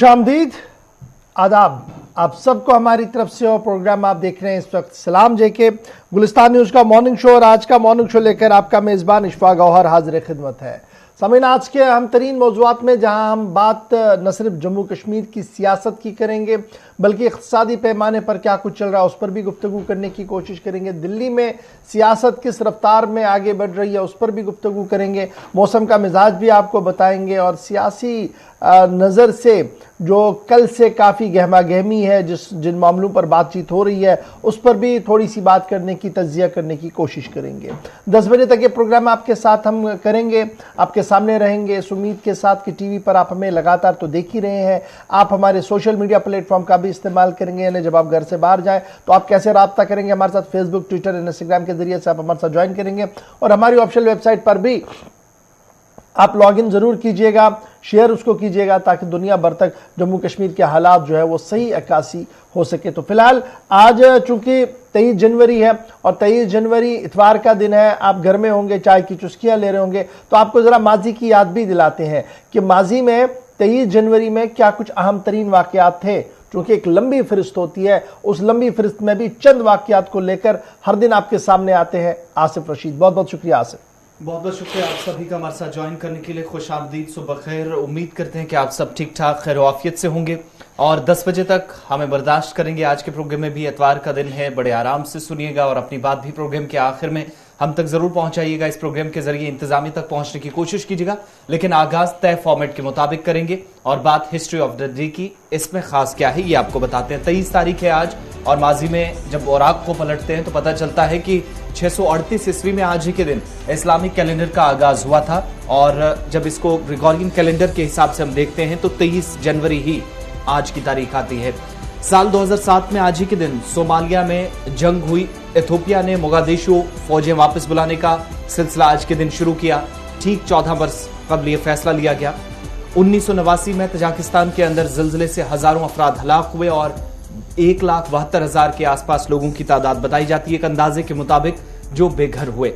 खुशामदीद, आदाब आप सबको हमारी तरफ से। और प्रोग्राम आप देख रहे हैं इस वक्त सलाम जेके गुलिस्तान न्यूज का मॉर्निंग शो। और आज का मॉर्निंग शो लेकर आपका मेजबान इशफाक गौहर हाजिर खिदमत है। सामीन, आज के अहम तरीन मौज़ूआत में जहां हम बात न सिर्फ जम्मू कश्मीर की सियासत की करेंगे बल्कि इक़्तिसादी पैमाने पर क्या कुछ चल रहा है उस पर भी गुफ्तगू करने की कोशिश करेंगे। दिल्ली में सियासत किस रफ्तार में आगे बढ़ रही है उस पर भी गुफ्तगू करेंगे। मौसम का मिजाज भी आपको बताएंगे और सियासी नज़र से जो कल से काफ़ी गहमा गहमी है जिन मामलों पर बातचीत हो रही है उस पर भी थोड़ी सी बात करने की तज्जिया करने की कोशिश करेंगे। 10 बजे तक ये प्रोग्राम आपके साथ हम करेंगे, आपके सामने रहेंगे इस उम्मीद के साथ कि टीवी पर आप हमें लगातार तो देख ही रहे हैं, आप हमारे सोशल मीडिया प्लेटफॉर्म का भी इस्तेमाल करेंगे। यानी जब आप घर से बाहर जाएं तो आप कैसे रब्ता करेंगे हमारे साथ, फेसबुक, ट्विटर, इंस्टाग्राम के जरिए से आप हमारे साथ ज्वाइन करेंगे। और हमारी ऑफिशियल वेबसाइट पर भी आप लॉग इन जरूर कीजिएगा, शेयर उसको कीजिएगा ताकि दुनिया भर तक जम्मू कश्मीर के हालात जो है वो सही अक्कासी हो सके। तो फिलहाल आज चूंकि 23 जनवरी है और 23 जनवरी इतवार का दिन है, आप घर में होंगे, चाय की चुस्कियां ले रहे होंगे, तो आपको जरा माजी की याद भी दिलाते हैं कि माजी में 23 जनवरी में क्या कुछ अहम तरीन वाकयात थे। क्योंकि एक लंबी फहरिस्त होती है, उस लंबी फहरिस्त में भी चंद वाकयात को लेकर हर दिन आपके सामने आते हैं आसिफ रशीद। बहुत बहुत शुक्रिया आसिफ। बहुत बहुत शुक्रिया आप सभी का हमारे साथ ज्वाइन करने के लिए। खुश आमदीद, सुबह खैर। उम्मीद करते हैं कि आप सब ठीक ठाक खैर आफियत से होंगे और 10 बजे तक हमें बर्दाश्त करेंगे। आज के प्रोग्राम में भी इतवार का दिन है, बड़े आराम से सुनिएगा और अपनी बात भी प्रोग्राम के आखिर में हम तक जरूर पहुंचाइएगा। इस प्रोग्राम के जरिए इंतजामी तक पहुंचने की कोशिश कीजिएगा, लेकिन आगाज तय फॉर्मेट के मुताबिक करेंगे और बात हिस्ट्री ऑफ द डे की। इसमें खास क्या है ये आपको बताते हैं। 23 तारीख है आज और माजी में जब औराक को पलटते हैं तो पता चलता है कि 638 ईस्वी में आज ही के दिन इस्लामिक कैलेंडर का आगाज हुआ था। और जब इसको ग्रेगोरियन कैलेंडर के हिसाब से हम देखते हैं तो 23 जनवरी ही आज की तारीख आती है। साल 2007 में आज ही के दिन सोमालिया में जंग हुई। इथियोपिया ने मोगादिशु फौजें वापस बुलाने का सिलसिला आज के दिन शुरू किया। ठीक 14 वर्ष कबल यह फैसला लिया गया। 1989 में तजाकिस्तान के अंदर जिलजिले से हजारों अफराद हलाक हुए और 1,72,000 के आसपास लोगों की तादाद बताई जाती है एक अंदाजे के मुताबिक जो बेघर हुए।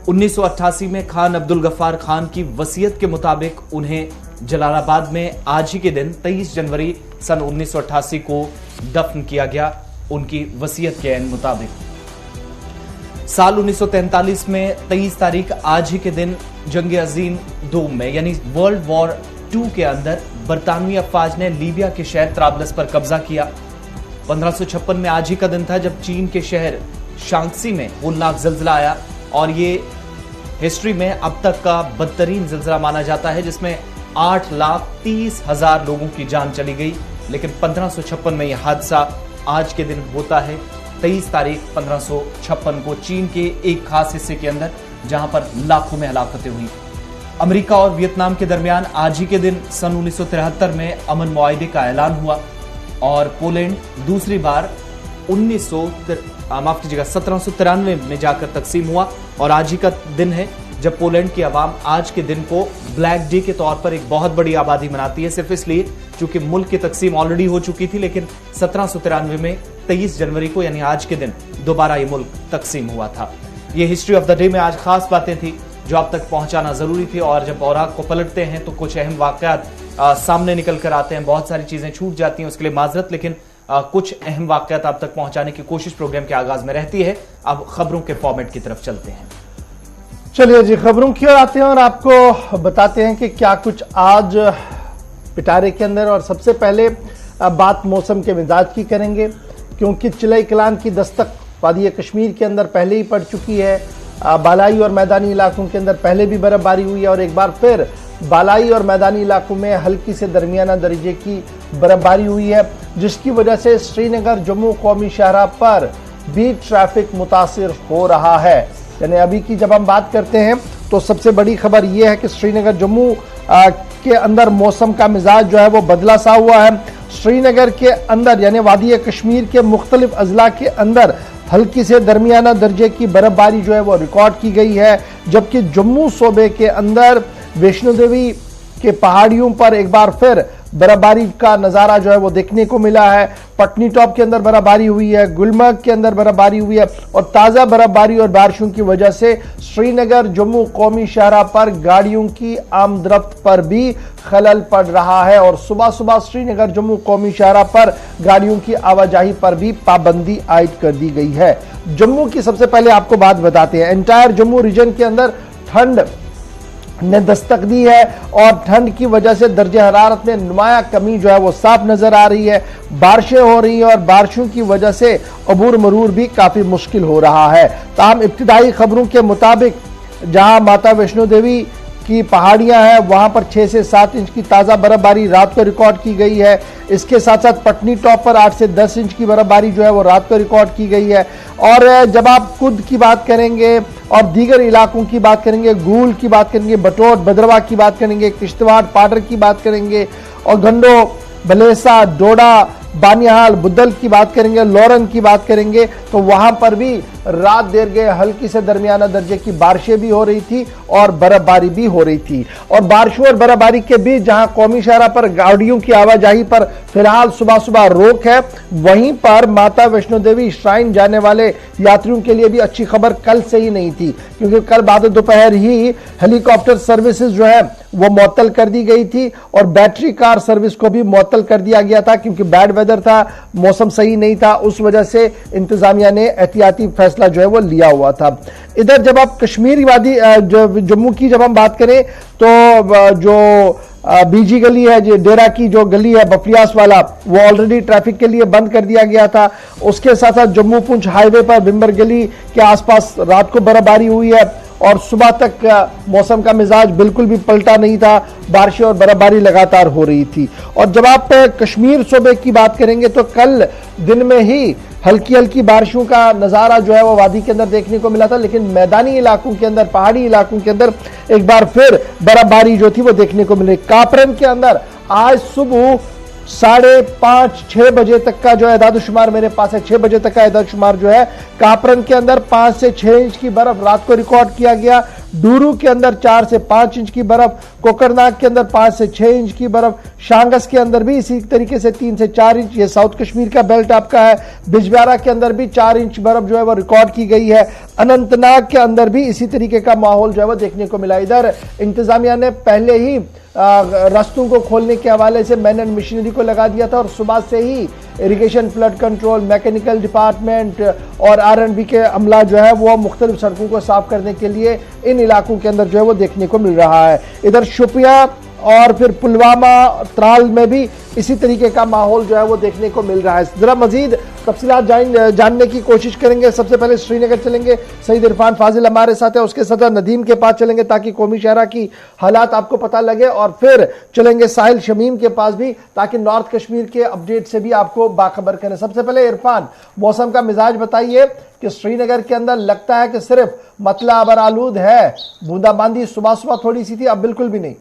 1988 में खान अब्दुल गफ्फार खान की वसीयत के मुताबिक उन्हें जलालाबाद में आज ही के दिन 23 जनवरी सन 1988 को दफन किया गया उनकी वसीयत के मुताबिक। साल 1943 में 23 तारीख आज ही के दिन जंग अजीम दोम में यानी वर्ल्ड वॉर 2 के अंदर बरतानवी अफवाज ने लीबिया के शहर त्राबलस पर कब्जा किया। 1556 में आज ही का दिन था जब चीन के शहर शांक्सी में होलनाक जिलजिला आया और ये हिस्ट्री में अब तक का बदतरीन जिलजिला माना जाता है, जिसमें 8,30,000 लोगों की जान चली गई। लेकिन 1556 में यह हादसा आज के दिन होता है 23 तारीख 1556 को चीन के एक खास हिस्से के अंदर, जहां पर लाखों में हलाकतें हुई। अमेरिका और वियतनाम के दरमियान आज ही के दिन सन 1973 में अमन मुआहदे का ऐलान हुआ और पोलैंड दूसरी बार 1793 में जाकर तकसीम हुआ। और आज ही का दिन है जब पोलैंड की आवाम आज के दिन को ब्लैक डे के तौर पर एक बहुत बड़ी आबादी मनाती है, सिर्फ इसलिए क्योंकि मुल्क की तकसीम ऑलरेडी हो चुकी थी, लेकिन 1793 में 23 जनवरी को यानी आज के दिन दोबारा ये मुल्क तकसीम हुआ था। ये हिस्ट्री ऑफ द डे में आज खास बातें थी जो आप तक पहुंचाना जरूरी थी। और जब औराक को पलटते हैं तो कुछ अहम वाकयात सामने निकल कर आते हैं, बहुत सारी चीजें छूट जाती हैं, उसके लिए माजरत, लेकिन कुछ अहम वाकयात आप तक पहुंचाने की कोशिश प्रोग्राम के आगाज में रहती है। अब खबरों के फॉर्मेट की तरफ चलते हैं। चलिए जी, खबरों की ओर आते हैं और आपको बताते हैं कि क्या कुछ आज पिटारे के अंदर। और सबसे पहले बात मौसम के मिजाज की करेंगे क्योंकि चिलई कलान की दस्तक वादी कश्मीर के अंदर पहले ही पड़ चुकी है। बालाई और मैदानी इलाकों के अंदर पहले भी बर्फबारी हुई है और एक बार फिर बालाई और मैदानी इलाकों में हल्की से दरमियाना दर्जे की बर्फबारी हुई है, जिसकी वजह से श्रीनगर जम्मू कौमी शाहराह पर भी ट्रैफिक मुतासिर हो रहा है। यानी अभी की जब हम बात करते हैं तो सबसे बड़ी खबर यह है कि श्रीनगर जम्मू के अंदर मौसम का मिजाज जो है वो बदला सा हुआ है। श्रीनगर के अंदर यानी वादी कश्मीर के मुख्तलिफ अजला के अंदर हल्की से दरमियाना दर्जे की बर्फबारी जो है वो रिकॉर्ड की गई है, जबकि जम्मू सूबे के अंदर वैष्णो देवी के पहाड़ियों पर एक बार फिर बर्फबारी का नजारा जो है वो देखने को मिला है। पटनी टॉप के अंदर बर्फबारी हुई है, गुलमर्ग के अंदर बर्फबारी हुई है और ताजा बर्फबारी और बारिशों की वजह से श्रीनगर जम्मू कौमी शाहराह पर गाड़ियों की आमदरफ्त पर भी खलल पड़ रहा है और सुबह सुबह श्रीनगर जम्मू कौमी शाहराह पर गाड़ियों की आवाजाही पर भी पाबंदी आयद कर दी गई है। जम्मू की सबसे पहले आपको बात बताते हैं, एंटायर जम्मू रीजन के अंदर ठंड ने दस्तक दी है और ठंड की वजह से दर्जे हरारत में नुमाया कमी जो है वो साफ नजर आ रही है। बारिशें हो रही हैं और बारिशों की वजह से अबूर मरूर भी काफी मुश्किल हो रहा है। ताहम इब्तिदाई खबरों के मुताबिक जहां माता वैष्णो देवी की पहाड़ियां हैं वहां पर 6 से 7 इंच की ताजा बर्फबारी रात को रिकॉर्ड की गई है। इसके साथ साथ पटनी टॉप पर 8 से 10 इंच की बर्फबारी जो है वो रात को रिकॉर्ड की गई है। और जब आप कुद की बात करेंगे और दीगर इलाकों की बात करेंगे, गूल की बात करेंगे, बटोट भद्रवा की बात करेंगे, किश्तवाड़ पाडर की बात करेंगे और गंडो भलेसा डोडा बानिहाल बुद्धल की बात करेंगे, लोरन की बात करेंगे तो वहां पर भी रात देर गए हल्की से दरमियाना दर्जे की बारिशें भी हो रही थी और बर्फबारी भी हो रही थी। और बारिशों और बर्फबारी के बीच जहां कौमी शाहराह पर गाड़ियों की आवाजाही पर फिलहाल सुबह सुबह रोक है, वहीं पर माता वैष्णो देवी श्राइन जाने वाले यात्रियों के लिए भी अच्छी खबर कल से ही नहीं थी, क्योंकि कल बाद दोपहर ही हेलीकॉप्टर सर्विसेज जो है वो मुअत्तल कर दी गई थी और बैटरी कार सर्विस को भी मुअत्तल कर दिया गया था, क्योंकि बैड वेदर था, मौसम सही नहीं था। उस वजह से इंतजामिया ने एहतियाती फैसला जो है वो लिया हुआ था। इधर जब आप कश्मीरी वादी जम्मू की जब हम बात करें तो जो बीजी गली है, जो डेरा की जो गली है बफलियास वाला, वो ऑलरेडी ट्रैफिक के लिए बंद कर दिया गया था। उसके साथ साथ जम्मू पुंछ हाईवे पर बिम्बर गली के आसपास रात को बर्फबारी हुई है और सुबह तक मौसम का मिजाज बिल्कुल भी पलटा नहीं था, बारिशें और बर्फबारी लगातार हो रही थी। और जब आप कश्मीर सूबे की बात करेंगे तो कल दिन में ही हल्की हल्की बारिशों का नजारा जो है वो वादी के अंदर देखने को मिला था, लेकिन मैदानी इलाकों के अंदर, पहाड़ी इलाकों के अंदर एक बार फिर बर्फबारी जो थी वो देखने को मिली। कापरन के अंदर आज सुबह 5:30-6 बजे तक का जो एदादुशुमार मेरे पास है, 6 बजे तक का एदादुशुमार जो है, कापरन के अंदर 5 से 6 इंच की बर्फ रात को रिकॉर्ड किया गया। डूरू के अंदर 4 से 5 इंच की बर्फ, कोकरनाग के अंदर 5 से 6 इंच की बर्फ, शांगस के अंदर भी इसी तरीके से 3 से 4 इंच, ये साउथ कश्मीर का बेल्ट आपका है। बिजबिहारा के अंदर भी 4 इंच बर्फ जो है वो रिकॉर्ड की गई है। अनंतनाग के अंदर भी इसी तरीके का माहौल जो है वो देखने को मिला। इधर इंतजामिया ने पहले ही रास्तों को खोलने के हवाले से मैन एंड मशीनरी को लगा दिया था और सुबह से ही irrigation, flood control, mechanical department और R&B के अमला जो है वो मुख्तलिफ सड़कों को साफ करने के लिए इन इलाकों के अंदर जो है वो देखने को मिल रहा है। इधर शोपियां और फिर पुलवामा, त्राल में भी इसी तरीके का माहौल जो है वो देखने को मिल रहा है। जरा मजीद तफसीलात जानने की कोशिश करेंगे। सबसे पहले श्रीनगर चलेंगे, सईद इरफान फाजिल हमारे साथ है, उसके सदर नदीम के पास चलेंगे ताकि कौमी शाहराह की हालात आपको पता लगे, और फिर चलेंगे साहिल शमीम के पास भी ताकि नॉर्थ कश्मीर के अपडेट से भी आपको बाखबर करें। सबसे पहले इरफान, मौसम का मिजाज बताइए कि श्रीनगर के अंदर लगता है कि सिर्फ मतला अबर आलूद है, बूंदाबांदी सुबह सुबह थोड़ी सी थी, अब बिल्कुल भी नहीं।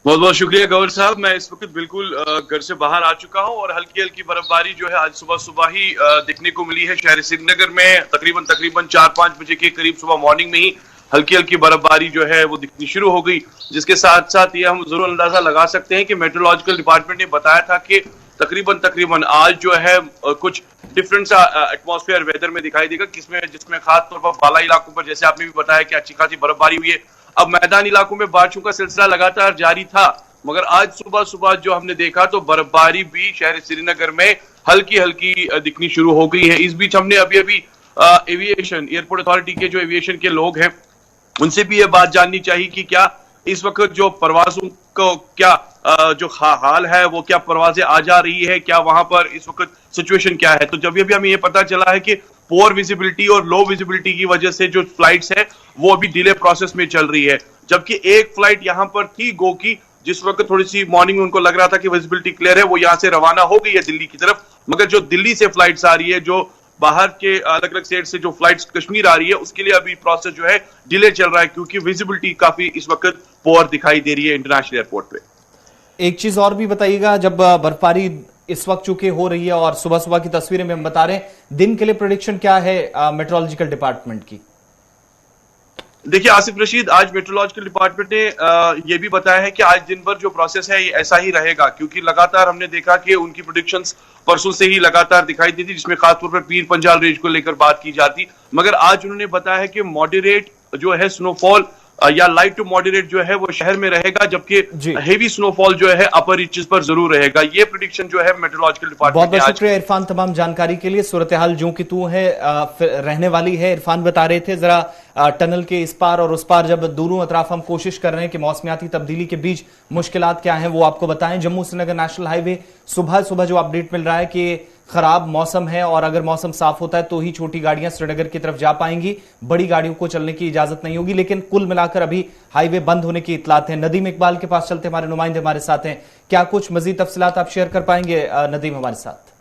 बहुत बहुत शुक्रिया गौर साहब। मैं इस वक्त बिल्कुल घर से बाहर आ चुका हूं और हल्की हल्की बर्फबारी जो है आज सुबह सुबह ही देखने को मिली है शहर श्रीनगर में। तकरीबन 4-5 बजे के करीब सुबह मॉर्निंग में ही हल्की हल्की बर्फबारी जो है वो दिखनी शुरू हो गई, जिसके साथ साथ ये हम जरूर अंदाजा लगा सकते हैं कि मेट्रोलॉजिकल डिपार्टमेंट ने बताया था कि तकरीबन आज जो है कुछ डिफरेंट सा एटमॉस्फेयर वेदर में दिखाई देगा, जिसमें खास तौर पर बाला इलाकों पर, जैसे आपने भी बताया कि अच्छी खासी बर्फबारी हुई है। अब मैदानी इलाकों में बारिशों का सिलसिला लगातार जारी था, मगर आज सुबह सुबह जो हमने देखा तो बर्फबारी भी शहर श्रीनगर में हल्की हल्की दिखनी शुरू हो गई है। इस बीच हमने अभी एविएशन, एयरपोर्ट अथॉरिटी के जो एविएशन के लोग हैं उनसे भी ये बात जाननी चाहिए कि क्या इस वक्त जो परवाजों को क्या जो हाल है, वो क्या परवाजें आ जा रही है, क्या वहां पर इस वक्त सिचुएशन क्या है। तो जब भी हमें ये पता चला है कि पोअर विजिबिलिटी और लो विजिबिलिटी की वजह से जो फ्लाइट्स है वो अभी डिले प्रोसेस में चल रही है, जबकि एक फ्लाइट यहां पर थी गो की, जिस वक्त थोड़ी सी मॉर्निंग में उनको लग रहा था कि विजिबिलिटी क्लियर है, वो यहां से रवाना हो गई है दिल्ली की तरफ। मगर जो दिल्ली से फ्लाइट्स आ रही है, जो बाहर के अलग अलग स्टेट से जो फ्लाइट्स कश्मीर आ रही है, उसके लिए अभी प्रोसेस जो है डिले चल रहा है, क्योंकि विजिबिलिटी काफी इस वक्त पोअर दिखाई दे रही है इंटरनेशनल एयरपोर्ट पे। एक चीज और भी बताइएगा, जब बर्फबारी इस वक्त चूंकि हो रही है और सुबह सुबह की तस्वीरें में हम बता रहे हैं, दिन के लिए प्रेडिक्शन क्या है मेट्रोलॉजिकल डिपार्टमेंट की? देखिए आसिफ रशीद, आज मेट्रोलॉजिकल डिपार्टमेंट ने ये भी बताया है कि आज दिन भर जो प्रोसेस है ये ऐसा ही रहेगा, क्योंकि लगातार हमने देखा कि उनकी प्रेडिक्शंस परसों से ही लगातार दिखाई दी थी, जिसमें खासतौर पर पीर पंजाल रेंज को लेकर बात की जाती, मगर आज उन्होंने बताया है कि मॉडरेट जो है स्नोफॉल या लाइट टू मॉडरेट जो है वो शहर में रहेगा, जबकि हेवी स्नोफॉल जो है अपर रीचेस पर जरूर रहेगा। ये प्रेडिक्शन जो है मेट्रोलॉजिकल डिपार्टमेंट। बहुत बहुत शुक्रिया इरफान तमाम जानकारी के लिए। सूरत हाल जो कि तू है रहने वाली है, इरफान बता रहे थे जरा टनल के इस पार और उस पार, जब दोनों अतराफ हम कोशिश कर रहे हैं कि मौसमियाती तब्दीली के बीच मुश्किलात क्या हैं वो आपको बताएं। जम्मू श्रीनगर नेशनल हाईवे सुबह सुबह जो अपडेट मिल रहा है कि खराब मौसम है और अगर मौसम साफ होता है तो ही छोटी गाड़ियां श्रीनगर की तरफ जा पाएंगी, बड़ी गाड़ियों को चलने की इजाजत नहीं होगी। लेकिन कुल मिलाकर अभी हाईवे बंद होने की इतलात है। नदीम इकबाल के पास चलते, हमारे नुमाइंदे हमारे साथ हैं, क्या कुछ मजीद तफसीलात आप शेयर कर पाएंगे नदीम हमारे साथ?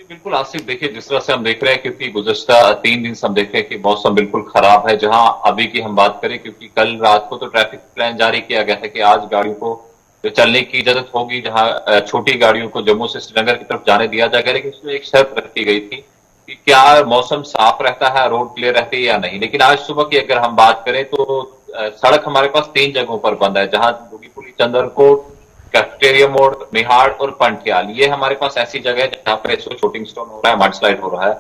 बिल्कुल आसिफ, देखिए जिस तरह से हम देख रहे हैं, क्योंकि गुज़श्ता 3 दिन से हम देख रहे हैं कि मौसम बिल्कुल खराब है। जहां अभी की हम बात करें, क्योंकि कल रात को तो ट्रैफिक प्लान जारी किया गया था कि आज गाड़ियों को चलने की इजाजत होगी, जहां छोटी गाड़ियों को जम्मू से श्रीनगर की तरफ जाने दिया जाएगा, लेकिन उसमें एक शर्त रखी गई थी कि क्या मौसम साफ रहता है, रोड क्लियर रहती है या नहीं। लेकिन आज सुबह की अगर हम बात करें तो सड़क हमारे पास 3 जगहों पर बंद है, जहां दुगीपुली, चंदरकोट, कैफेटेरिया मोड़, मिहाड़ और पंठियाल। ये हमारे पास ऐसी जगह है जहां पर शूटिंग स्टोन हो रहा है, मडस्लाइड हो रहा है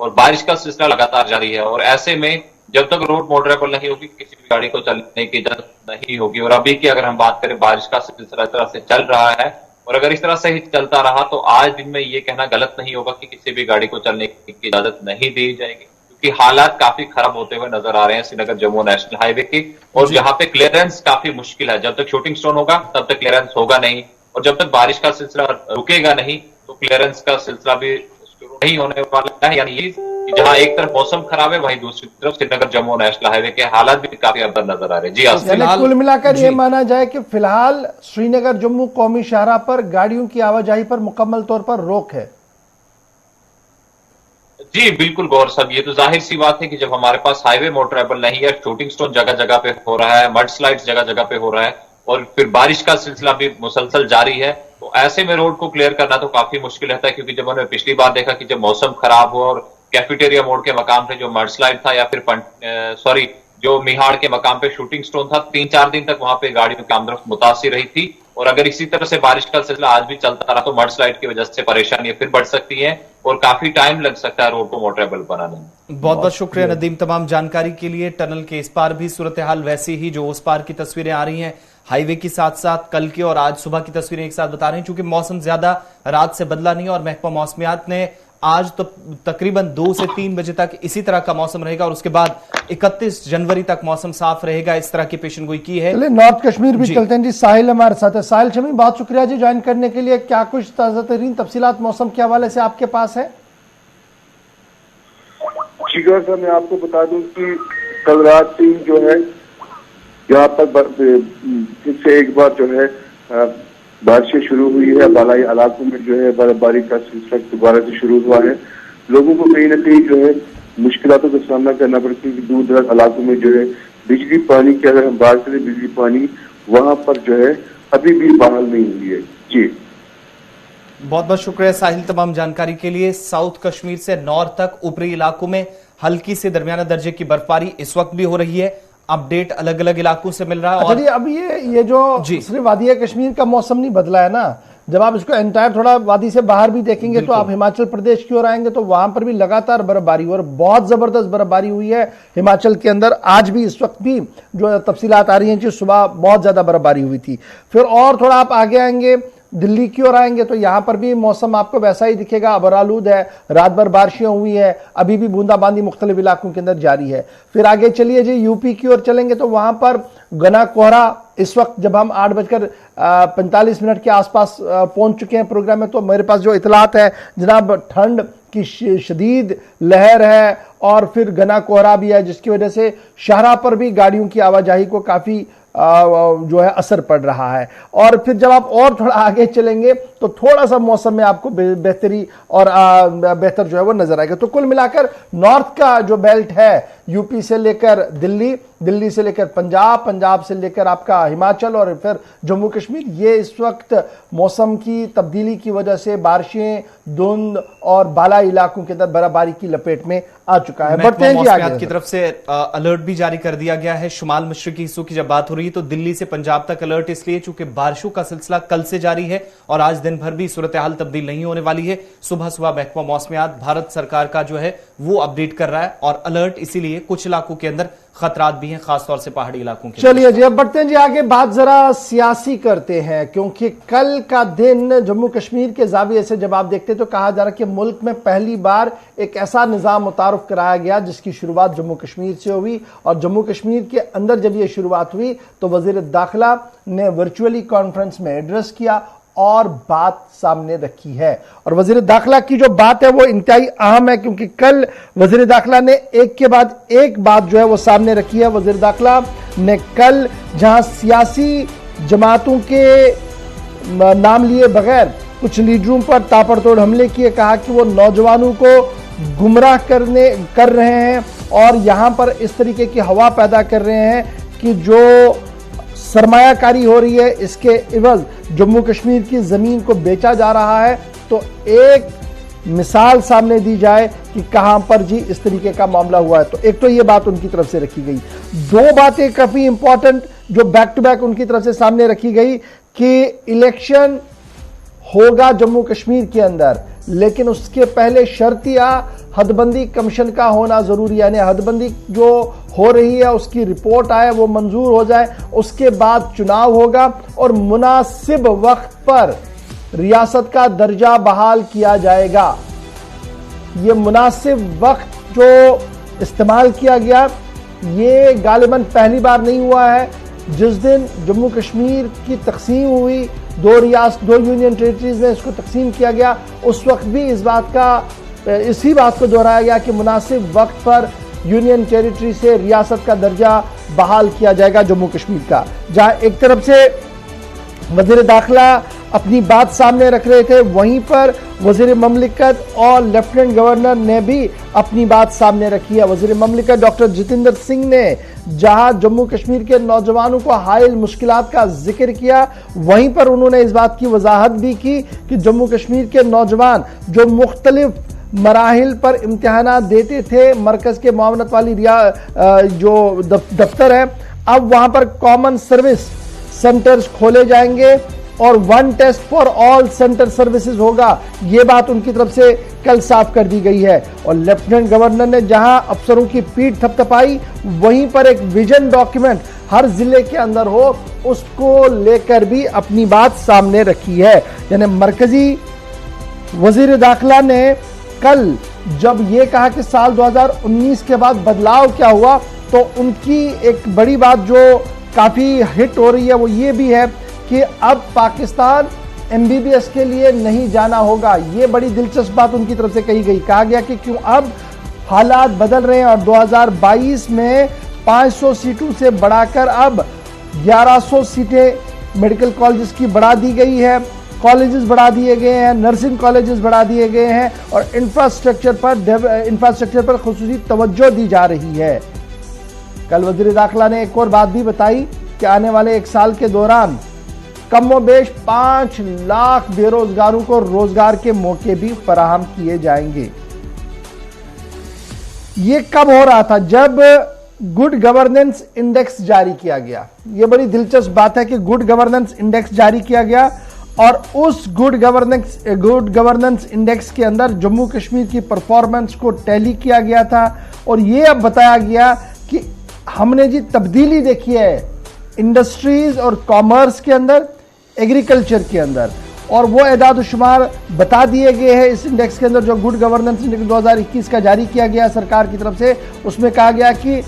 और बारिश का सिलसिला लगातार जारी है। और ऐसे में जब तक रोड मॉडरेबल नहीं होगी, किसी भी गाड़ी को चलने की इजाजत नहीं होगी। और अभी की अगर हम बात करें, बारिश का सिलसिला इस तरह से चल रहा है और अगर इस तरह से ही चलता रहा तो आज दिन में ये कहना गलत नहीं होगा कि किसी भी गाड़ी को चलने की इजाजत नहीं दी जाएगी, क्योंकि हालात काफी खराब होते हुए नजर आ रहे हैं श्रीनगर जम्मू नेशनल हाईवे की। और जहां पे क्लियरेंस काफी मुश्किल है, जब तक शूटिंग स्टोन होगा तब तक क्लियरेंस होगा नहीं, और जब तक बारिश का सिलसिला रुकेगा नहीं तो क्लियरेंस का सिलसिला भी शुरू नहीं होने वाला है। यानी ये जहां एक तरफ मौसम खराब है, वहीं दूसरी तरफ श्रीनगर जम्मू नेशनल हाईवे के हालात भी काफी अब्तर नजर आ रहे हैं। जी यानी कुल मिलाकर ये माना जाए कि फिलहाल श्रीनगर जम्मू कौमी शाहराह पर गाड़ियों की आवाजाही पर मुकम्मल तौर पर रोक है। जी बिल्कुल गौर साहब, ये तो जाहिर सी बात है कि जब हमारे पास हाईवे मोटरेबल नहीं है, शूटिंग स्टोन जगह जगह पे हो रहा है, मड स्लाइड्स जगह जगह पे हो रहा है और फिर बारिश का सिलसिला भी मुसलसल जारी है, तो ऐसे में रोड को क्लियर करना तो काफी मुश्किल रहता है। क्योंकि जब हमने पिछली बार देखा कि जब मौसम खराब हुआ और कैफेटेरिया मोड़ के मकाम पे जो मड स्लाइड था या फिर जो मिहाड़ के मकाम पे शूटिंग स्टोन था, 3-4 दिन तक वहां पे गाड़ियों की आमदरफ्त मुतासिर रही थी। और अगर इसी तरह से बारिश का सिलसिला आज भी चलता रहा तो मड स्लाइड की वजह से परेशानियां फिर बढ़ सकती हैं और काफी टाइम लग सकता है रोड को मोटरेबल बनाने में। बहुत बहुत शुक्रिया नदीम तमाम जानकारी के लिए। टनल के इस पार भी सूरत हाल वैसी ही जो उस पार की तस्वीरें आ रही हैं, हाईवे के साथ साथ कल की और आज सुबह की तस्वीरें एक साथ बता रहे हैं, क्योंकि मौसम ज्यादा रात से बदला नहीं और महकमा मौसमियात ने आज तो तकरीबन 2 से 3 बजे तक इसी तरह का मौसम रहेगा और उसके बाद 31 जनवरी तक मौसम साफ रहेगा, इस तरह की पेशनगोई की है। चलिए नॉर्थ कश्मीर भी चलते हैं जी। साहिल हमारे साथ है। साहिल शमी, बहुत शुक्रिया जी ज्वाइन करने के लिए। क्या कुछ ताजा तरीन तफसीलात मौसम के हवाले से आपके पास है? शिकार साहब, मैं आपको बता दूं कि कल रात से जो है यहाँ पर फिर से एक बार जो है बारिशें शुरू हुई है। बालाई इलाकों में जो है बर्फबारी का सिलसिला दोबारा से शुरू हुआ है। लोगों को कहीं ना कहीं जो है मुश्किलों का सामना करना पड़ता है कि दूर दराज इलाकों में जो है बिजली पानी की अगर हम बात करें, बिजली पानी वहां पर जो है अभी भी बहाल नहीं हुई है। जी बहुत बहुत शुक्रिया साहिल तमाम जानकारी के लिए। साउथ कश्मीर से नॉर्थ तक ऊपरी इलाकों में हल्की से दरमियाना दर्जे की बर्फबारी इस वक्त भी हो रही है। अपडेट अलग अलग इलाकों से मिल रहा है। और अब ये जो सिर्फ वादी कश्मीर का मौसम नहीं बदला है ना, जब आप इसको एंटायर थोड़ा वादी से बाहर भी देखेंगे तो आप हिमाचल प्रदेश की ओर आएंगे तो वहां पर भी लगातार बर्फबारी और बहुत जबरदस्त बर्फबारी हुई है हिमाचल के अंदर। आज भी इस वक्त भी जो तफसीलात आ रही हैं कि सुबह बहुत ज्यादा बर्फबारी हुई थी। फिर और थोड़ा आप आगे आएंगे, दिल्ली की ओर आएंगे तो यहां पर भी मौसम आपको वैसा ही दिखेगा, अबरालूद है, रात भर बारिशें हुई है, अभी भी बूंदाबांदी मुख्तलिफ इलाकों के अंदर जारी है। फिर आगे चलिए जी, यूपी की ओर चलेंगे तो वहां पर घना कोहरा इस वक्त जब हम 8:45 के आसपास पहुंच चुके हैं प्रोग्राम में, तो मेरे पास जो इतलात है जनाब, ठंड की शदीद लहर है और फिर घना कोहरा भी है, जिसकी वजह से शाहराह पर भी गाड़ियों की आवाजाही को काफी जो है असर पड़ रहा है। और फिर जब आप और थोड़ा आगे चलेंगे तो थोड़ा सा मौसम में आपको बेहतरी और बेहतर जो है वो नजर आएगा। तो कुल मिलाकर नॉर्थ का जो बेल्ट है, यूपी से लेकर दिल्ली, दिल्ली से लेकर पंजाब, पंजाब से लेकर आपका हिमाचल और फिर जम्मू कश्मीर, ये इस वक्त मौसम की तब्दीली की वजह से बारिशें, धुंध और बाला इलाकों के अंदर बर्फबारी की लपेट में आ चुका है। बढ़ते हैं जी आगे। की तरफ से अलर्ट भी जारी कर दिया गया है। शुमाल मशरकी हिस्सों की जब बात हो रही है तो दिल्ली से पंजाब तक अलर्ट इसलिए चूंकि बारिशों का सिलसिला कल से जारी है और आज दिन भर भी सूरत हाल तब्दील नहीं होने वाली है। सुबह सुबह महकमा मौसमियात भारत सरकार का जो है वो अपडेट कर रहा है और अलर्ट इसीलिए कुछ इलाकों के अंदर खतरात भी हैं, खासतौर से पहाड़ी इलाकों के। चलिए जी अब बढ़ते हैं जी आगे, बात जरा सियासी करते हैं, क्योंकि कल का दिन जम्मू कश्मीर के जाविये से जब आप देखते तो कहा जा रहा है कि मुल्क में पहली बार एक ऐसा निजाम मुतारुफ कराया गया जिसकी शुरुआत जम्मू कश्मीर से हुई। और जम्मू कश्मीर के अंदर जब यह शुरुआत हुई तो वजीर दाखिला ने वर्चुअली कॉन्फ्रेंस में एड्रेस किया और बात सामने रखी है। और वजीर दाखिला की जो बात है वो इंतहाई अहम है, क्योंकि कल वजीर दाखिला ने एक के बाद एक बात जो है वो सामने रखी है। वजीर दाखिला ने कल जहां सियासी जमातों के नाम लिए बगैर कुछ लीडरों पर ताबड़तोड़ हमले किए, कहा कि वो नौजवानों को गुमराह कर रहे हैं और यहां पर इस तरीके की हवा पैदा कर रहे हैं कि जो सरमायाकारी हो रही है इसके इवज जम्मू कश्मीर की जमीन को बेचा जा रहा है। तो एक मिसाल सामने दी जाए कि कहां पर जी इस तरीके का मामला हुआ है। तो एक तो ये बात उनकी तरफ से रखी गई। दो बातें काफी इंपॉर्टेंट जो बैक टू बैक उनकी तरफ से सामने रखी गई कि इलेक्शन होगा जम्मू कश्मीर के अंदर, लेकिन उसके पहले शर्तिया हदबंदी कमीशन का होना जरूरी है, यानी हदबंदी जो हो रही है उसकी रिपोर्ट आए, वो मंजूर हो जाए, उसके बाद चुनाव होगा और मुनासिब वक्त पर रियासत का दर्जा बहाल किया जाएगा। ये मुनासिब वक्त जो इस्तेमाल किया गया ये गालिबन पहली बार नहीं हुआ है। जिस दिन जम्मू कश्मीर की तकसीम हुई, दो यूनियन टेरिटरीज में इसको तकसीम किया गया, उस वक्त भी इसी बात को दोहराया गया कि मुनासिब वक्त पर यूनियन टेरिटरी से रियासत का दर्जा बहाल किया जाएगा जम्मू कश्मीर का। जहां एक तरफ से वजीर दाखिला अपनी बात सामने रख रहे थे, वहीं पर वजीर ममलिकत और लेफ्टिनेंट गवर्नर ने भी अपनी बात सामने रखी है। वजीर ममलिकत डॉक्टर जितेंद्र सिंह ने जहां जम्मू कश्मीर के नौजवानों को हायल मुश्किलात का जिक्र किया, वहीं पर उन्होंने इस बात की वजाहत भी की कि जम्मू कश्मीर के नौजवान जो मुख्तलिफ मराहिल पर इम्तिहानात देते थे, मरकज के मुआवनत वाली जो दफ्तर है, अब वहां पर कॉमन सर्विस सेंटर्स खोले जाएंगे और one test for all centre services होगा। यह बात उनकी तरफ से कल साफ कर दी गई है। और लेफ्टिनेंट गवर्नर ने जहां अफसरों की पीठ थपथपाई, वहीं पर एक विजन डॉक्यूमेंट हर जिले के अंदर हो, उसको लेकर भी अपनी बात सामने रखी है। यानी मरकजी वजीर दाखिला ने कल जब यह कहा कि साल 2019 के बाद बदलाव क्या हुआ, तो उनकी एक बड़ी बात जो काफी हिट हो रही है वो ये भी है कि अब पाकिस्तान एमबीबीएस के लिए नहीं जाना होगा। ये बड़ी दिलचस्प बात उनकी तरफ से कही गई। कहा गया कि क्यों अब हालात बदल रहे हैं और 2022 में 500 सीटों से बढ़ाकर अब 1100 सीटें मेडिकल कॉलेजेस की बढ़ा दी गई है, कॉलेजेस बढ़ा दिए गए हैं, नर्सिंग कॉलेजेस बढ़ा दिए गए हैं और इंफ्रास्ट्रक्चर पर खुसूसी तवज्जो दी जा रही है। कल वजीर दाखिला ने एक और बात भी बताई कि आने वाले एक साल के दौरान कमोबेश 5 लाख बेरोजगारों को रोजगार के मौके भी फराहम किए जाएंगे। ये कब हो रहा था? जब गुड गवर्नेंस इंडेक्स जारी किया गया। यह बड़ी दिलचस्प बात है कि गुड गवर्नेंस इंडेक्स जारी किया गया और उस गुड गवर्नेंस इंडेक्स के अंदर जम्मू कश्मीर की परफॉर्मेंस को टैली किया गया था और यह अब बताया गया कि हमने जी तब्दीली देखी है इंडस्ट्रीज और कॉमर्स के अंदर, एग्रीकल्चर के अंदर, और वो एदाद शुमार बता दिए गए हैं इस इंडेक्स के अंदर जो गुड गवर्नेंस इंडेक्स 2021 का जारी किया गया सरकार की तरफ से। उसमें कहा गया कि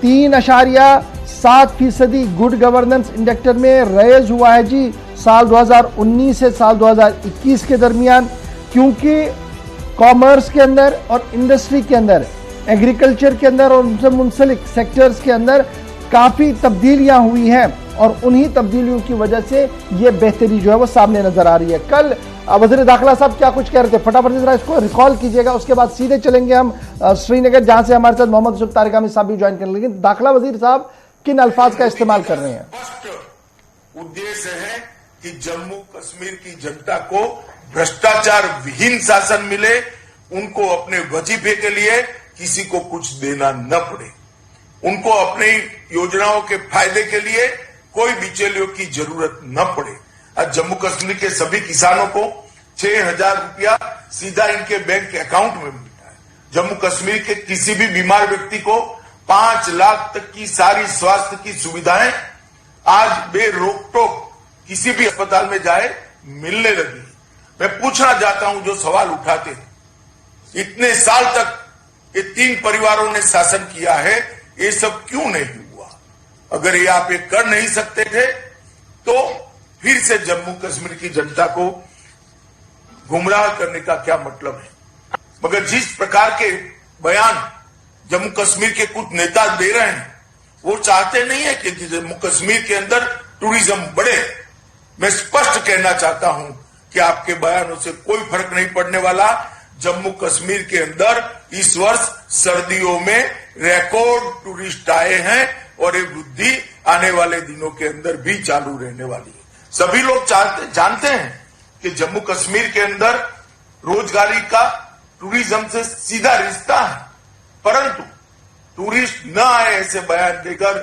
3.7% गुड गवर्नेंस इंडेक्टर में रेज हुआ है जी साल 2019 से साल 2021 के दरमियान, क्योंकि कॉमर्स के अंदर और इंडस्ट्री के अंदर, एग्रीकल्चर के अंदर और उनसे मुंसलिक सेक्टर्स के अंदर काफी तब्दीलियां हुई हैं और उन्हीं तब्दीलियों की वजह से ये बेहतरी जो है वो सामने नजर आ रही है। कल वज़ीर दाखिला साहब क्या कुछ कह रहे थे, फटाफट से जरा इसको रिकॉल कीजिएगा, उसके बाद सीधे चलेंगे हम श्रीनगर, जहां से हमारे साथ मोहम्मद यूसुफ तारिगामी साहब भी ज्वाइन करेंगे। लेकिन दाखिला वजीर साहब किन अल्फाज का इस्तेमाल कर रहे हैं? उद्देश्य है कि जम्मू कश्मीर की जनता को भ्रष्टाचार विहीन शासन मिले, उनको अपने वजीफे के लिए किसी को कुछ देना न पड़े, उनको अपनी योजनाओं के फायदे के लिए कोई बिचौलियों की जरूरत न पड़े। आज जम्मू कश्मीर के सभी किसानों को 6,000 रुपया सीधा इनके बैंक अकाउंट में मिलता है। जम्मू कश्मीर के किसी भी बीमार व्यक्ति को 5 लाख तक की सारी स्वास्थ्य की सुविधाएं आज बेरोक टोक किसी भी अस्पताल में जाए मिलने लगी। मैं पूछना चाहता हूं, जो सवाल उठाते थे, इतने साल तक ये 3 परिवारों ने शासन किया है, ये सब क्यों नहीं हुआ? अगर ये आप ये कर नहीं सकते थे तो फिर से जम्मू कश्मीर की जनता को गुमराह करने का क्या मतलब है? मगर जिस प्रकार के बयान जम्मू कश्मीर के कुछ नेता दे रहे हैं, वो चाहते नहीं है कि जम्मू कश्मीर के अंदर टूरिज्म बढ़े। मैं स्पष्ट कहना चाहता हूं कि आपके बयानों से कोई फर्क नहीं पड़ने वाला। जम्मू कश्मीर के अंदर इस वर्ष सर्दियों में रिकॉर्ड टूरिस्ट आए हैं और ये वृद्धि आने वाले दिनों के अंदर भी चालू रहने वाली है। सभी लोग जानते हैं कि जम्मू कश्मीर के अंदर रोजगारी का टूरिज्म से सीधा रिश्ता है, परंतु टूरिस्ट न आए ऐसे बयान देकर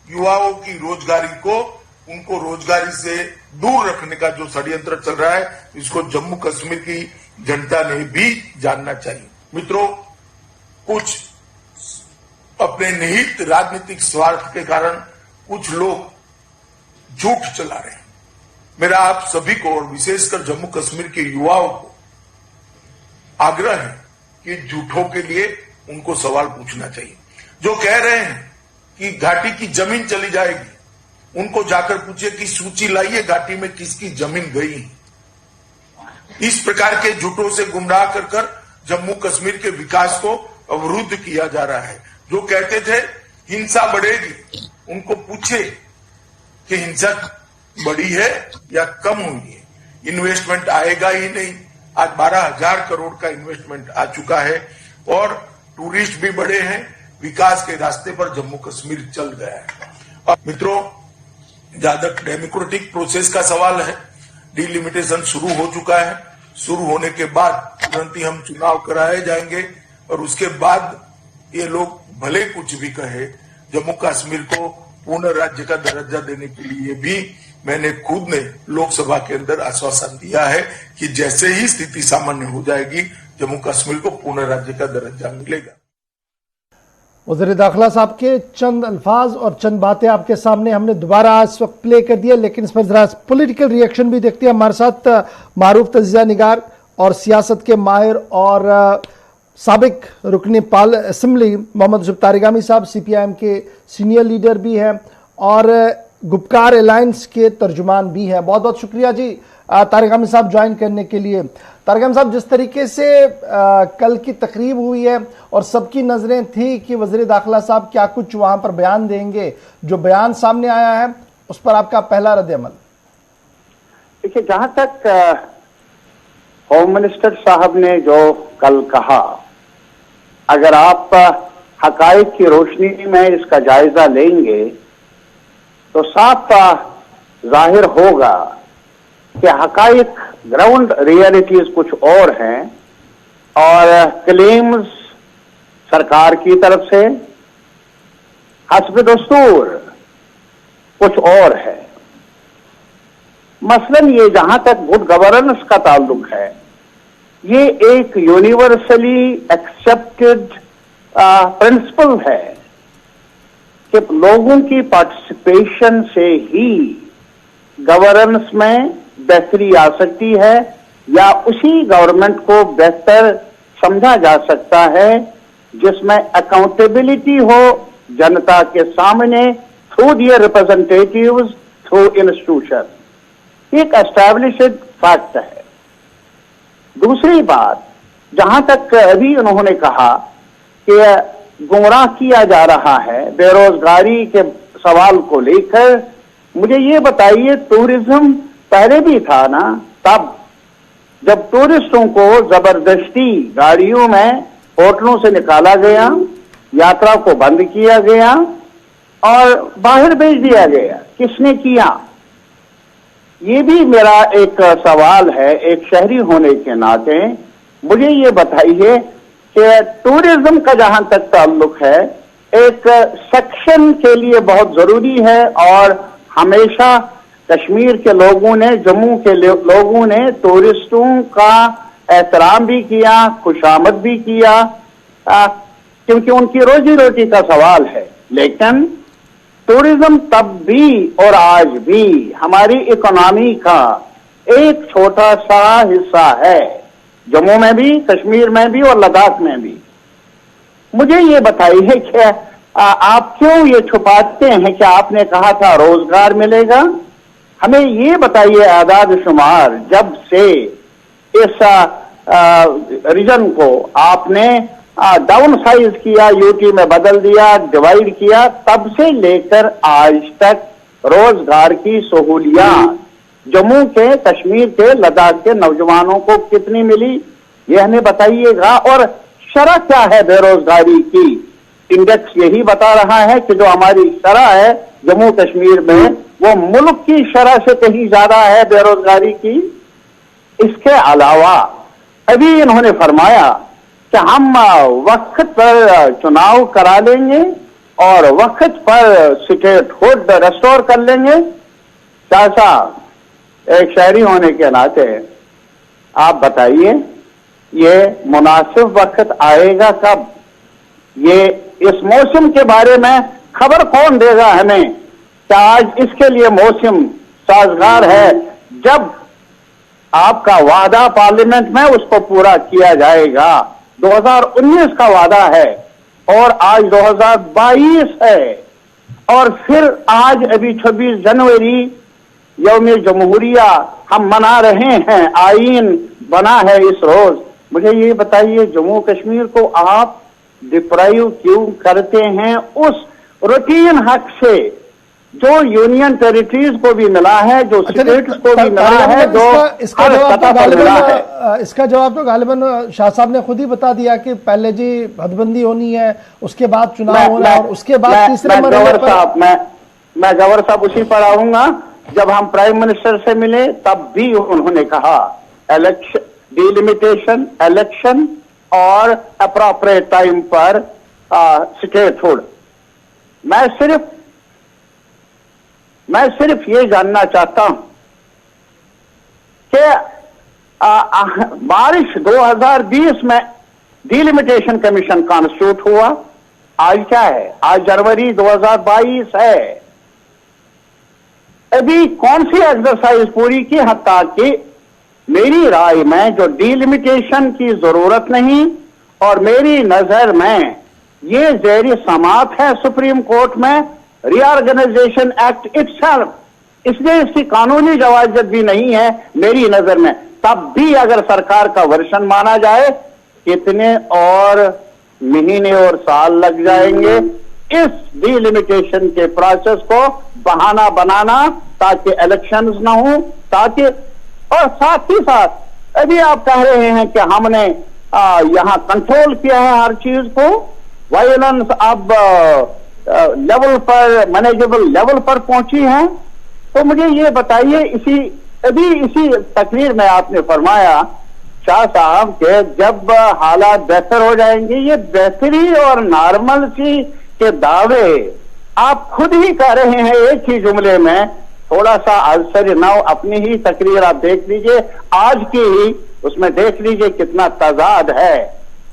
युवाओं की रोजगारी को, उनको रोजगारी से दूर रखने का जो षड्यंत्र चल रहा है, इसको जम्मू कश्मीर की जनता ने भी जानना चाहिए। मित्रों, कुछ अपने निहित राजनीतिक स्वार्थ के कारण कुछ लोग झूठ चला रहे हैं। मेरा आप सभी को और विशेषकर जम्मू कश्मीर के युवाओं को आग्रह है कि झूठों के लिए उनको सवाल पूछना चाहिए। जो कह रहे हैं कि घाटी की जमीन चली जाएगी, उनको जाकर पूछिए कि सूची लाइए घाटी में किसकी जमीन गई। इस प्रकार के झूठों से गुमराह कर जम्मू कश्मीर के विकास को अवरुद्ध किया जा रहा है। जो कहते थे हिंसा बढ़ेगी, उनको पूछे कि हिंसा बढ़ी है या कम हुई है। इन्वेस्टमेंट आएगा ही नहीं। आज 12,000 करोड़ का इन्वेस्टमेंट आ चुका है और टूरिस्ट भी बढ़े हैं। विकास के रास्ते पर जम्मू कश्मीर चल गया है। अब मित्रों, जहां तक डेमोक्रेटिक प्रोसेस का सवाल है, डिलिमिटेशन शुरू हो चुका है। शुरू होने के बाद तुरंत ही हम चुनाव कराए जाएंगे और उसके बाद ये लोग भले कुछ भी कहे, जम्मू कश्मीर को पूर्ण राज्य का दर्जा देने के लिए भी मैंने खुद ने लोकसभा के अंदर आश्वासन दिया है कि जैसे ही स्थिति सामान्य हो जाएगी, जम्मू कश्मीर को पूर्ण राज्य का दर्जा मिलेगा। वज़ीर दाखिला साहब के चंद अल्फाज और चंद बातें आपके सामने हमने दोबारा इस वक्त प्ले कर दिया, लेकिन इस पर जरा पॉलिटिकल रिएक्शन भी देखते हैं। हमारे साथ मारूफ तजीज़ा निगार और सियासत के माहिर और साबिक रुकने पाल असेंबली मोहम्मद यूसुफ तारिगामी साहब CPIM के सीनियर लीडर भी हैं और गुपकार अलायंस के तर्जुमान भी हैं। बहुत बहुत शुक्रिया जी तारिगामी साहब ज्वाइन करने के लिए। तारिगामी साहब, जिस तरीके से कल की तकरीब हुई है और सबकी नजरें थी कि वज़ीर दाखिला साहब क्या कुछ वहां पर बयान देंगे, जो बयान सामने आया है उस पर आपका पहला रद्द-ए-अमल? देखिए, जहां तक होम मिनिस्टर साहब ने जो कल कहा, अगर आप हकाइक की रोशनी में इसका जायजा लेंगे तो साफ जाहिर होगा कि हकाइक, ग्राउंड रियलिटीज कुछ और हैं और क्लेम्स सरकार की तरफ से हस्ब दस्तूर कुछ और है। मसलन ये, जहां तक गुड गवर्नेंस का ताल्लुक है, ये एक यूनिवर्सली एक्सेप्टेड प्रिंसिपल है कि लोगों की पार्टिसिपेशन से ही गवर्नेंस में बेहतरी आ सकती है या उसी गवर्नमेंट को बेहतर समझा जा सकता है जिसमें अकाउंटेबिलिटी हो जनता के सामने through their representatives, through institution. एक एस्टैब्लिश्ड फैक्ट है। दूसरी बात, जहां तक अभी उन्होंने कहा कि गुमराह किया जा रहा है बेरोजगारी के सवाल को लेकर, मुझे ये बताइए, टूरिज्म पहले भी था ना, तब जब टूरिस्टों को जबरदस्ती गाड़ियों में होटलों से निकाला गया, यात्रा को बंद किया गया और बाहर भेज दिया गया, किसने किया? ये भी मेरा एक सवाल है, एक शहरी होने के नाते मुझे ये बताइए कि टूरिज्म का जहां तक ताल्लुक है, एक सेक्शन के लिए बहुत जरूरी है और हमेशा कश्मीर के लोगों ने, जम्मू के लोगों ने टूरिस्टों का एहतराम भी किया, खुशामद भी किया, क्योंकि उनकी रोजी रोटी का सवाल है। लेकिन टूरिज्म तब भी और आज भी हमारी इकोनॉमी का एक छोटा सा हिस्सा है, जम्मू में भी, कश्मीर में भी और लद्दाख में भी। मुझे ये बताइए कि आप क्यों ये छुपाते हैं कि आपने कहा था रोजगार मिलेगा? हमें ये बताइए आदाद शुमार, जब से इस रीजन को आपने डाउन साइज किया, यूटी में बदल दिया, डिवाइड किया, तब से लेकर आज तक रोजगार की सहूलियात जम्मू के, कश्मीर के, लद्दाख के नौजवानों को कितनी मिली, ये हमें बताइएगा। और शरह क्या है बेरोजगारी की? इंडेक्स यही बता रहा है कि जो हमारी शरह है जम्मू कश्मीर में, वो मुल्क की शरह से कहीं ज्यादा है बेरोजगारी की। इसके अलावा अभी इन्होंने फरमाया कि हम वक्त पर चुनाव करा लेंगे और वक्त पर स्टेटहुड रेस्टोर कर लेंगे। शाह साहब, एक शहरी होने के नाते आप बताइए, ये मुनासिब वक्त आएगा कब? ये इस मौसम के बारे में खबर कौन देगा हमें कि आज इसके लिए मौसम साजगार है? जब आपका वादा पार्लियामेंट में उसको पूरा किया जाएगा। 2019 का वादा है और आज 2022 है, और फिर आज अभी 26 जनवरी यौम जमहूरिया हम मना रहे हैं, आईन बना है इस रोज। मुझे ये बताइए, जम्मू कश्मीर को आप डिप्राइव क्यों करते हैं उस रूटीन हक से जो यूनियन टेरिटरीज को भी मिला है, जो स्टेट्स को भी मिला है, जो हर सतह पर मिला है? इसका जवाब तो गालिबन शाह साहब ने खुद ही बता दिया कि पहले जी हदबंदी होनी है, उसके बाद चुनाव होना और उसके बाद तीसरे मरहले पर। मैं गवर साहब उसी पर आऊंगा। जब हम प्राइम मिनिस्टर से मिले तब भी उन्होंने कहा इलेक्शन, डिलिमिटेशन, इलेक्शन और अप्रोप्रिएट टाइम पर स्टेटहुड। मैं सिर्फ ये जानना चाहता हूं कि मार्च 2020 में डिलिमिटेशन कमीशन कॉन्स्टिट्यूट हुआ। आज क्या है? आज जनवरी 2022 है। अभी कौन सी एक्सरसाइज पूरी की? हत्ता कि मेरी राय में जो डिलिमिटेशन की जरूरत नहीं, और मेरी नजर में ये ज़ेर समात है सुप्रीम कोर्ट में रीऑर्गेनाइजेशन एक्ट इटसेल्फ, इसलिए इसकी कानूनी जवाजत भी नहीं है मेरी नजर में। तब भी अगर सरकार का वर्षन माना जाए, कितने और महीने और साल लग जाएंगे इस डिलिमिटेशन के प्रोसेस को बहाना बनाना, ताकि इलेक्शंस ना हो, ताकि, और साथ ही साथ अभी आप कह रहे हैं कि हमने यहां कंट्रोल किया है हर चीज को, वायलेंस अब लेवल पर, मैनेजेबल लेवल पर पहुंची है। तो मुझे ये बताइए, इसी तकरीर में आपने फरमाया शाह साहब के जब हालात बेहतर हो जाएंगे, ये बेहतरी और नॉर्मलसी के दावे आप खुद ही कह रहे हैं एक ही जुमले में। थोड़ा सा आश्चर्य ना हो, अपनी ही तकरीर आप देख लीजिए, आज की ही, उसमें देख लीजिए कितना तजाद है।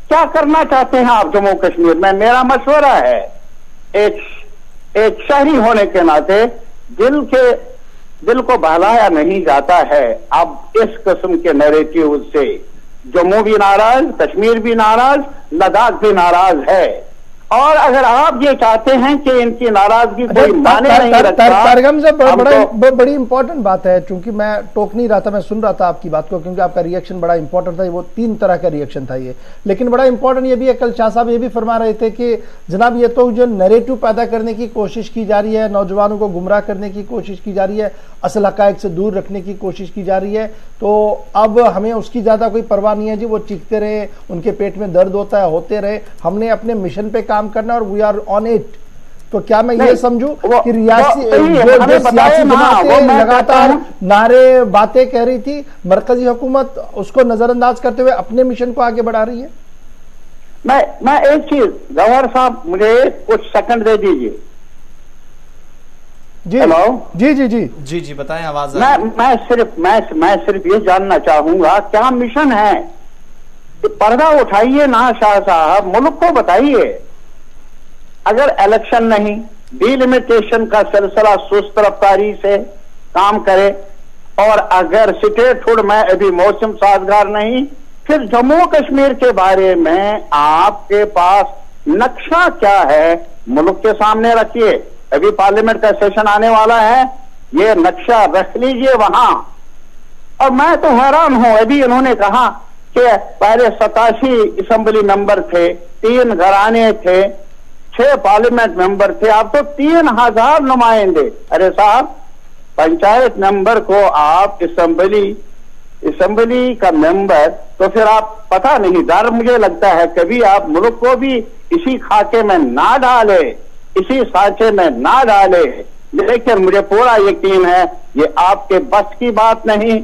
क्या करना चाहते हैं आप जम्मू कश्मीर में? मेरा मशवरा है, एक शहरी होने के नाते दिल को बहलाया नहीं जाता है अब इस किस्म के नैरेटिव से। जम्मू भी नाराज, कश्मीर भी नाराज, लद्दाख भी नाराज है। और अगर आप ये चाहते हैं कि इनकी नाराजगी कोई माने नहीं रखता, तारगम साहब बड़ी इंपॉर्टेंट बात है, क्योंकि मैं टोक नहीं रहा था, मैं सुन रहा था आपकी बात को, क्योंकि आपका रिएक्शन बड़ा इंपॉर्टेंट था। वो 3 तरह का रिएक्शन था ये, लेकिन बड़ा इंपॉर्टेंट ये भी है, कल शाह साहब ये भी फरमा रहे थे कि जनाब ये तो जो नैरेटिव पैदा करने की कोशिश की जा रही है, नौजवानों को गुमराह करने की कोशिश की जा रही है, असल हकायक से दूर रखने की कोशिश की जा रही है, तो अब हमें उसकी ज्यादा कोई परवाह नहीं है जी। वो चीखते रहे, उनके पेट में दर्द होता है, होते रहे, हमने अपने मिशन पे काम करना और वी आर ऑन इट। तो क्या मैं ये समझूं कि रियासी जो सियासी जमातें लगातार नारे बातें कह रही थी, मरकजी हुकूमत उसको नजरअंदाज करते हुए अपने मिशन को आगे बढ़ा रही है? मैं एक चीज, गवर्नर साहब मुझे कुछ सेकंड दे दीजिए। जी हेलो, जी जी जी जी जी बताएं, आवाज मैं सिर्फ ये जानना चाहूंगा क्या मिशन है? पर्दा उठाइए ना शाह साहब, मुल्क को बताइए। अगर इलेक्शन नहीं, डिलिमिटेशन का सिलसिला सुस्त रफ्तारी से काम करे, और अगर स्टेटहुड में अभी मौसम साजगार नहीं, फिर जम्मू कश्मीर के बारे में आपके पास नक्शा क्या है मुल्क के सामने रखिए। अभी पार्लियामेंट का सेशन आने वाला है, ये नक्शा रख लीजिए वहां। और मैं तो हैरान हूं, अभी इन्होंने कहा कि पहले 87 असेंबली मेंबर थे, 3 घराने थे, 6 पार्लियामेंट मेंबर थे, अब तो 3000 नुमाइंदे। अरे साहब, पंचायत मेंबर को आप असेंबली का मेंबर, तो फिर आप पता नहीं, डर मुझे लगता है कभी आप मुल्क को भी इसी खाके में ना डाले, इसी सांचे में ना डाले। लेकिन मुझे पूरा यकीन है ये आपके बस की बात नहीं।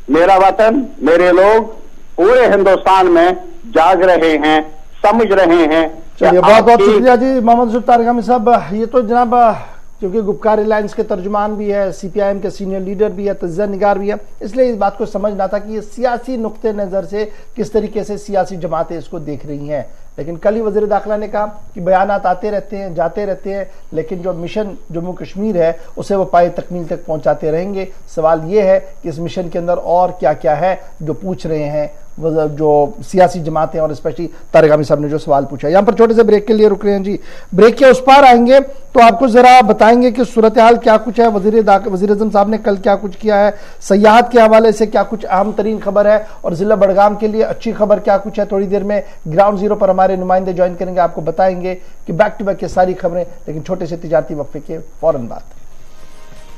मेरा वतन, मेरे लोग पूरे हिंदुस्तान में जाग रहे हैं, समझ रहे हैं। चलिए, बहुत बहुत शुक्रिया जी मोहम्मद यूसुफ तारगमी साहब। ये तो जनाब क्योंकि गुपकार एलायंस के तर्जुमान भी है, CPIM के सीनियर लीडर भी है, तज्ज़िया निगार भी है, इसलिए इस बात को समझना था कि ये सियासी नुक्ते नज़र से किस तरीके से सियासी जमातें इसको देख रही हैं। लेकिन कल ही वज़ीर दाखिला ने कहा कि बयानात आते रहते हैं, जाते रहते हैं, लेकिन जो मिशन जम्मू कश्मीर है उसे वो पाए तकमील तक पहुंचाते रहेंगे। सवाल ये है कि इस मिशन के अंदर और क्या क्या है जो पूछ रहे हैं जो सियासी जमातें, और स्पेशली तारगमी साहब ने जो सवाल पूछा। यहाँ पर छोटे से ब्रेक के लिए रुक रहे हैं जी, ब्रेक के उस पार आएंगे तो आपको जरा बताएंगे कि सूरत हाल क्या कुछ है, वज़ीर आज़म साहब ने कल क्या कुछ किया है, सयाहत के हवाले से क्या कुछ अहम तरीन खबर है, और जिला बड़गाम के लिए अच्छी खबर क्या कुछ है। थोड़ी देर में ग्राउंड जीरो पर हमारे नुमाइंदे ज्वाइन करेंगे, आपको बताएंगे कि बैक टू बैक ये सारी खबरें, लेकिन छोटे से तिजारती वक्फे के फौरन बाद।